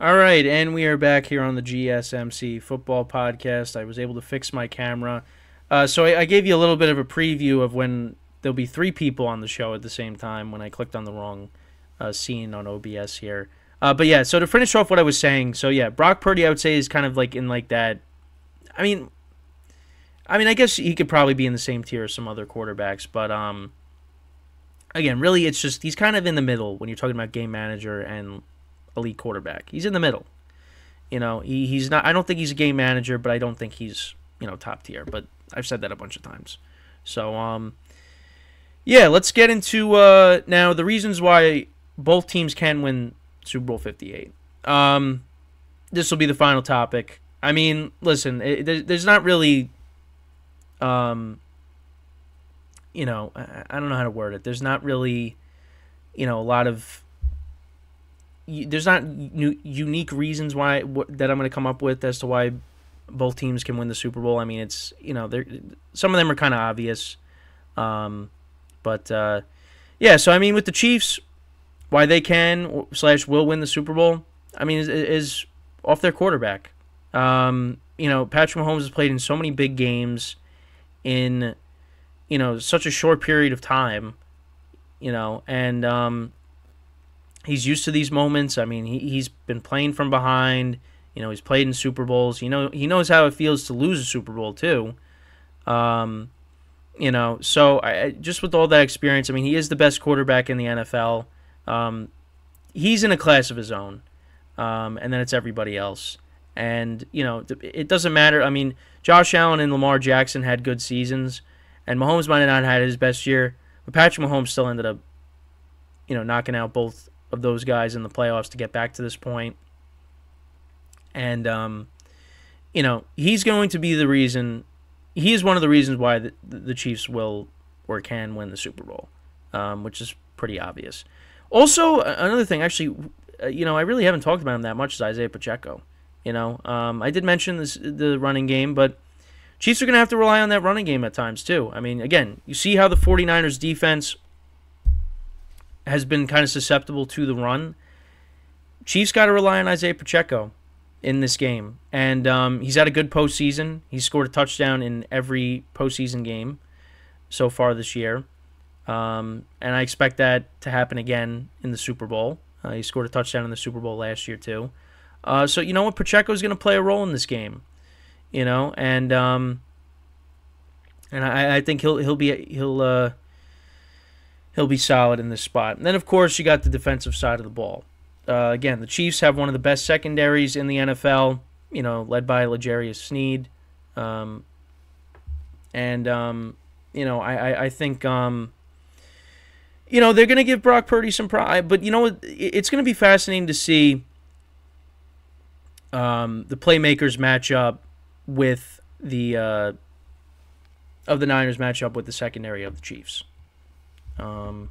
All right, and we are back here on the GSMC football podcast. I was able to fix my camera. So I gave you a little bit of a preview of when there'll be three people on the show at the same time when I clicked on the wrong scene on OBS here. But yeah, so to finish off what I was saying, so yeah, Brock Purdy I would say is kind of like in like that. I mean, I guess he could probably be in the same tier as some other quarterbacks, but again, really it's just he's kind of in the middle when you're talking about game manager and elite quarterback. He's in the middle. He's not. I don't think he's a game manager, but I don't think he's top tier. But I've said that a bunch of times. So yeah, let's get into now the reasons why both teams can win Super Bowl 58. This will be the final topic. I mean, listen, there's not really, I don't know how to word it. There's not really, a lot of. There's not unique reasons why that I'm going to come up with as to why both teams can win the Super Bowl. I mean, it's some of them are kind of obvious, but yeah. So I mean, with the Chiefs, why they can / will win the Super Bowl, I mean, is off their quarterback. Patrick Mahomes has played in so many big games in such a short period of time, and he's used to these moments. I mean, he's been playing from behind. He's played in Super Bowls. He knows how it feels to lose a Super Bowl too. So just with all that experience, I mean, he is the best quarterback in the NFL. He's in a class of his own, and then it's everybody else. And it doesn't matter. I mean, Josh Allen and Lamar Jackson had good seasons, and Mahomes might have not had his best year, but Patrick Mahomes still ended up, knocking out both of those guys in the playoffs to get back to this point. And, he's going to be the reason. He is one of the reasons why the Chiefs will or can win the Super Bowl, which is pretty obvious. Also, another thing, actually, I really haven't talked about him that much, is Isaiah Pacheco. I did mention the running game, but Chiefs are going to have to rely on that running game at times, too. I mean, again, you see how the 49ers defense has been kind of susceptible to the run. Chiefs got to rely on Isaiah Pacheco in this game. And he's had a good postseason. He's scored a touchdown in every postseason game so far this year. And I expect that to happen again in the Super Bowl. He scored a touchdown in the Super Bowl last year, too. So you know what? Pacheco's going to play a role in this game. And I think he'll be solid in this spot. And then, of course, you got the defensive side of the ball. Again, the Chiefs have one of the best secondaries in the NFL, led by L'Jarius Sneed. I think, they're going to give Brock Purdy some pride. But, it's going to be fascinating to see the playmakers match up with the Niners match up with the secondary of the Chiefs. And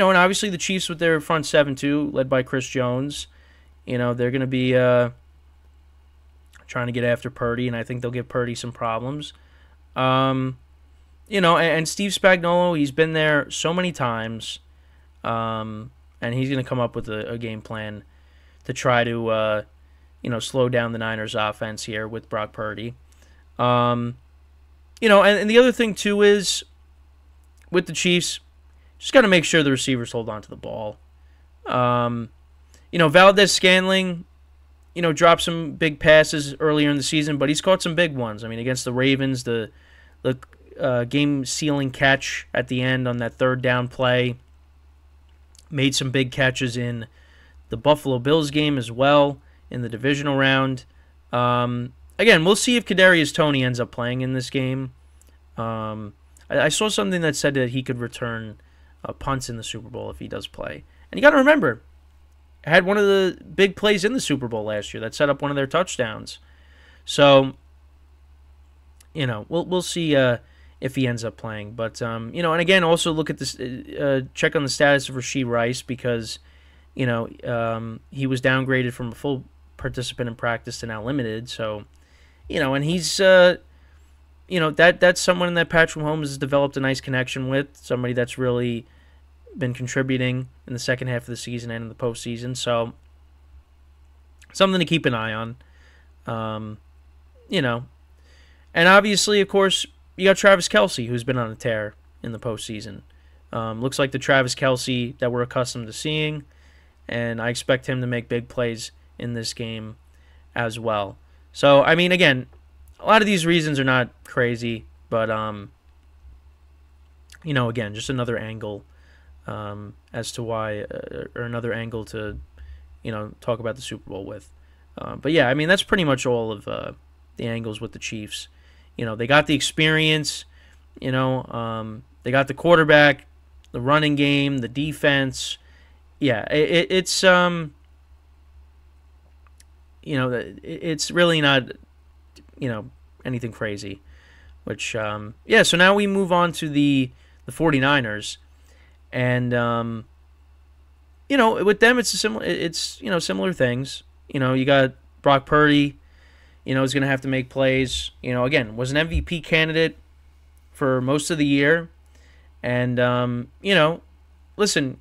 obviously the Chiefs with their front seven too, led by Chris Jones, they're going to be trying to get after Purdy, and I think they'll give Purdy some problems. And Steve Spagnuolo, he's been there so many times, and he's going to come up with a game plan to try to, slow down the Niners' offense here with Brock Purdy. And the other thing too is with the Chiefs, just got to make sure the receivers hold on to the ball. Valdez-Scantling, dropped some big passes earlier in the season, but he's caught some big ones. I mean, against the Ravens, the game-sealing catch at the end on that third down play. Made some big catches in the Buffalo Bills game as well in the divisional round. Again, we'll see if Kadarius Toney ends up playing in this game. I saw something that said that he could return punts in the Super Bowl if he does play. And you got to remember, I had one of the big plays in the Super Bowl last year that set up one of their touchdowns. So, we'll see if he ends up playing. But, and again, also look at this, check on the status of Rashee Rice because, he was downgraded from a full participant in practice to now limited. So, and he's, that's someone that Patrick Mahomes has developed a nice connection with, somebody that's really been contributing in the second half of the season and in the postseason. So something to keep an eye on. You know, and obviously, of course, you got Travis Kelce, who's been on a tear in the postseason. Looks like the Travis Kelce that we're accustomed to seeing, and I expect him to make big plays in this game as well. So, I mean, again, a lot of these reasons are not crazy, but, you know, again, just another angle as to why, or another angle to, you know, talk about the Super Bowl with. But, yeah, I mean, that's pretty much all of the angles with the Chiefs. You know, they got the experience, you know, they got the quarterback, the running game, the defense. Yeah, it's you know, it's really not, you know, anything crazy. Which yeah, so now we move on to the 49ers, and you know, with them it's you know, similar things. You know, you got Brock Purdy, you know, is going to have to make plays. You know, again, was an MVP candidate for most of the year. And, you know, listen,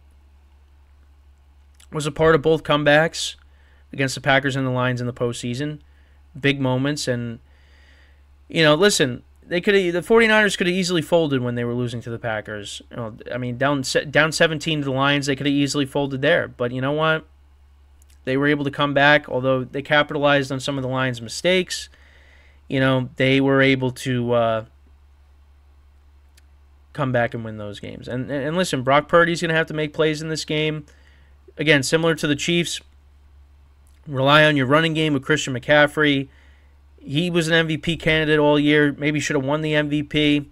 was a part of both comebacks against the Packers and the Lions in the postseason. Big moments. And, you know, listen, the 49ers could have easily folded when they were losing to the Packers. You know, I mean, down 17 to the Lions, they could have easily folded there. But you know what? They were able to come back, although they capitalized on some of the Lions' mistakes. You know, they were able to come back and win those games. And listen, Brock Purdy's going to have to make plays in this game. Again, similar to the Chiefs, rely on your running game with Christian McCaffrey. He was an MVP candidate all year. Maybe should have won the MVP.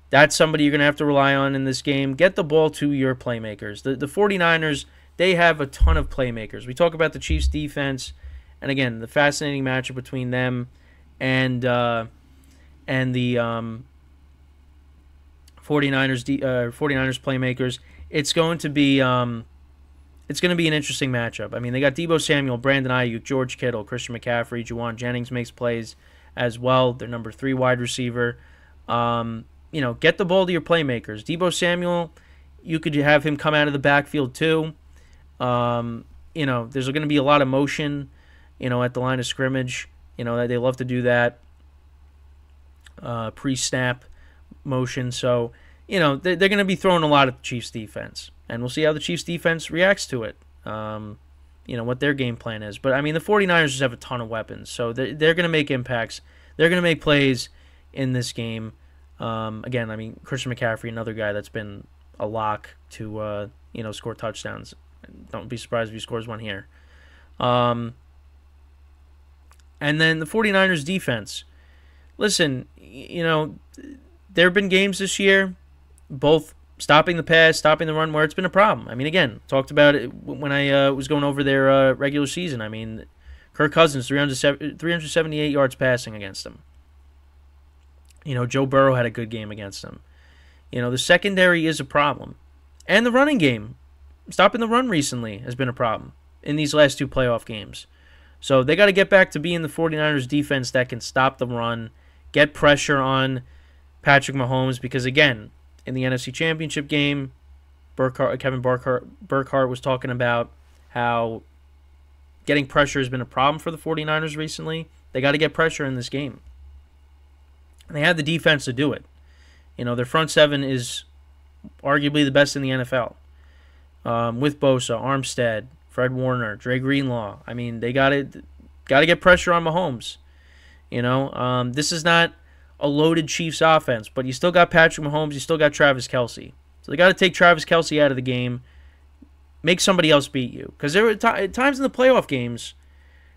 That's somebody you're going to have to rely on in this game. Get the ball to your playmakers. The 49ers, they have a ton of playmakers. We talk about the Chiefs' defense, and again, the fascinating matchup between them and the 49ers playmakers. It's going to be an interesting matchup. I mean, they got Deebo Samuel, Brandon Ayuk, George Kittle, Christian McCaffrey, Juwan Jennings makes plays as well. Their number 3 wide receiver. You know, get the ball to your playmakers. Deebo Samuel, you could have him come out of the backfield too. You know, there's going to be a lot of motion, you know, at the line of scrimmage. You know, they love to do that pre-snap motion. So, you know, they're going to be throwing a lot at the Chiefs defense, and we'll see how the Chiefs defense reacts to it. You know, what their game plan is. But, I mean, the 49ers just have a ton of weapons, so they're going to make impacts. They're going to make plays in this game. Again, I mean, Christian McCaffrey, another guy that's been a lock to, you know, score touchdowns. Don't be surprised if he scores one here. And then the 49ers defense. Listen, you know, there have been games this year, both stopping the pass, stopping the run, where it's been a problem. I mean, again, talked about it when I was going over their regular season. I mean, Kirk Cousins, 378 yards passing against them. You know, Joe Burrow had a good game against them. You know, the secondary is a problem. And the running game, stopping the run recently, has been a problem in these last 2 playoff games. So they got to get back to being the 49ers defense that can stop the run, get pressure on Patrick Mahomes, because, again, in the NFC Championship game, Kevin Burkhardt was talking about how getting pressure has been a problem for the 49ers recently. They got to get pressure in this game. And they have the defense to do it. You know, their front 7 is arguably the best in the NFL. With Bosa, Armstead, Fred Warner, Dre Greenlaw. I mean, they got to get pressure on Mahomes. You know, this is not a loaded Chiefs offense, but you still got Patrick Mahomes, you still got Travis Kelce. So they got to take Travis Kelce out of the game, make somebody else beat you. Because there were times in the playoff games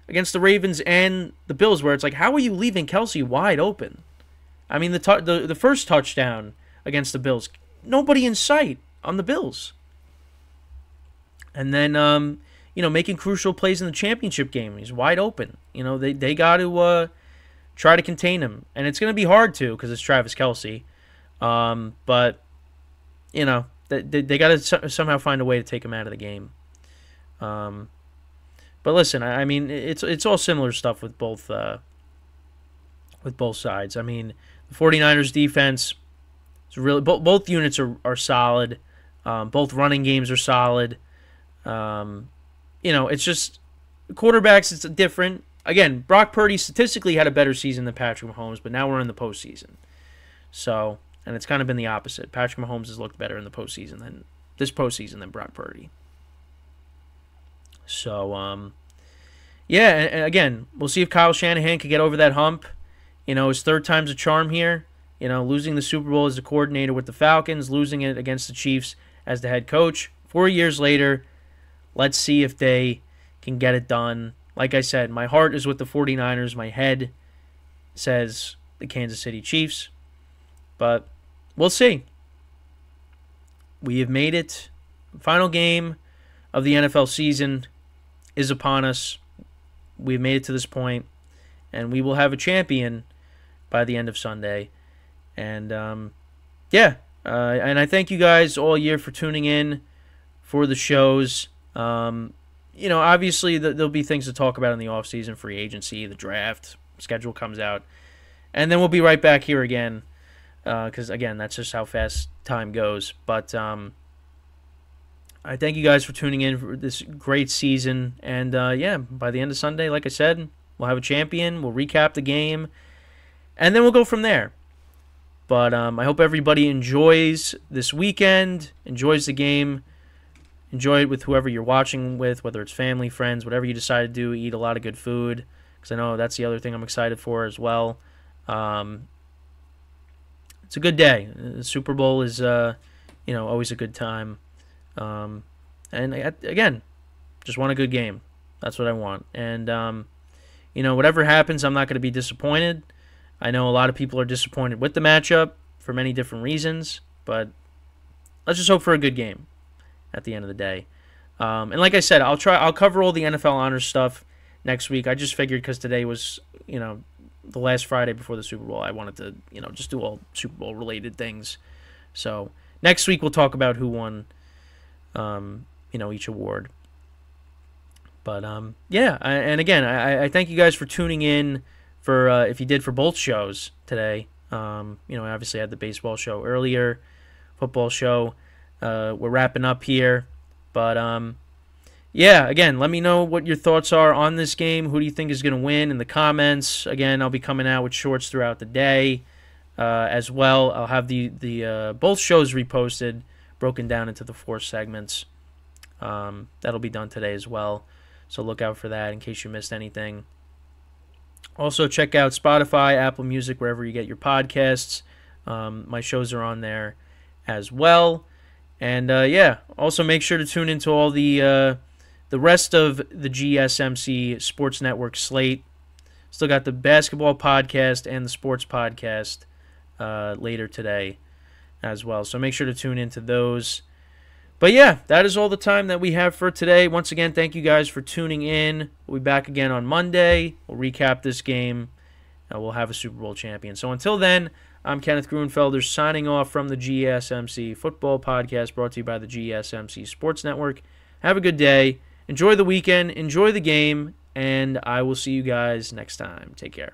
against the Ravens and the Bills where it's like, how are you leaving Kelce wide open? I mean, the first touchdown against the Bills, nobody in sight on the Bills. And then, you know, making crucial plays in the championship game. He's wide open. You know, they got to try to contain him. And it's going to be hard to because it's Travis Kelce. But, you know, they got to somehow find a way to take him out of the game. But listen, I mean, it's all similar stuff with both sides. I mean, the 49ers defense is really both units are solid. Both running games are solid. You know, it's just quarterbacks, it's different. Again, Brock Purdy statistically had a better season than Patrick Mahomes, but now we're in the postseason. So, and it's kind of been the opposite. Patrick Mahomes has looked better in the postseason than Brock Purdy. So, yeah, and again, we'll see if Kyle Shanahan can get over that hump. His third time's a charm here. Losing the Super Bowl as the coordinator with the Falcons, losing it against the Chiefs as the head coach. 4 years later, let's see if they can get it done. Like I said, my heart is with the 49ers. My head says the Kansas City Chiefs. But we'll see. We have made it. Final game of the NFL season is upon us. We've made it to this point, and we will have a champion by the end of Sunday. And, and I thank you guys all year for tuning in for the shows. Obviously there'll be things to talk about in the offseason, free agency, the draft, schedule comes out. And then we'll be right back here again because, again, that's just how fast time goes. But I thank you guys for tuning in for this great season. And, by the end of Sunday, like I said, we'll have a champion. We'll recap the game. And then we'll go from there. But I hope everybody enjoys this weekend, enjoys the game, enjoy it with whoever you're watching with, whether it's family, friends, whatever you decide to do. Eat a lot of good food, because I know that's the other thing I'm excited for as well. It's a good day. The Super Bowl is, always a good time. And again, just want a good game. That's what I want. And, whatever happens, I'm not going to be disappointed. I know a lot of people are disappointed with the matchup for many different reasons, but let's just hope for a good game at the end of the day. And like I said, I'll cover all the NFL honors stuff next week. I just figured because today was, the last Friday before the Super Bowl, I wanted to, just do all Super Bowl related things. So next week we'll talk about who won, each award. But and again, I thank you guys for tuning in. For if you did for both shows today, obviously I had the baseball show earlier, football show. We're wrapping up here, but again, let me know what your thoughts are on this game. Who do you think is going to win in the comments? Again, I'll be coming out with shorts throughout the day as well. I'll have the both shows reposted, broken down into the 4 segments. That'll be done today as well, so look out for that in case you missed anything. Also, check out Spotify, Apple Music, wherever you get your podcasts. My shows are on there as well. And, also make sure to tune into all the rest of the GSMC Sports Network slate. Still got the basketball podcast and the sports podcast later today as well. So make sure to tune into those. But, that is all the time that we have for today. Once again, thank you guys for tuning in. We'll be back again on Monday. We'll recap this game. We'll have a Super Bowl champion. So until then, I'm Kenneth Grunfelder signing off from the GSMC Football Podcast brought to you by the GSMC Sports Network. Have a good day. Enjoy the weekend. Enjoy the game. And I will see you guys next time. Take care.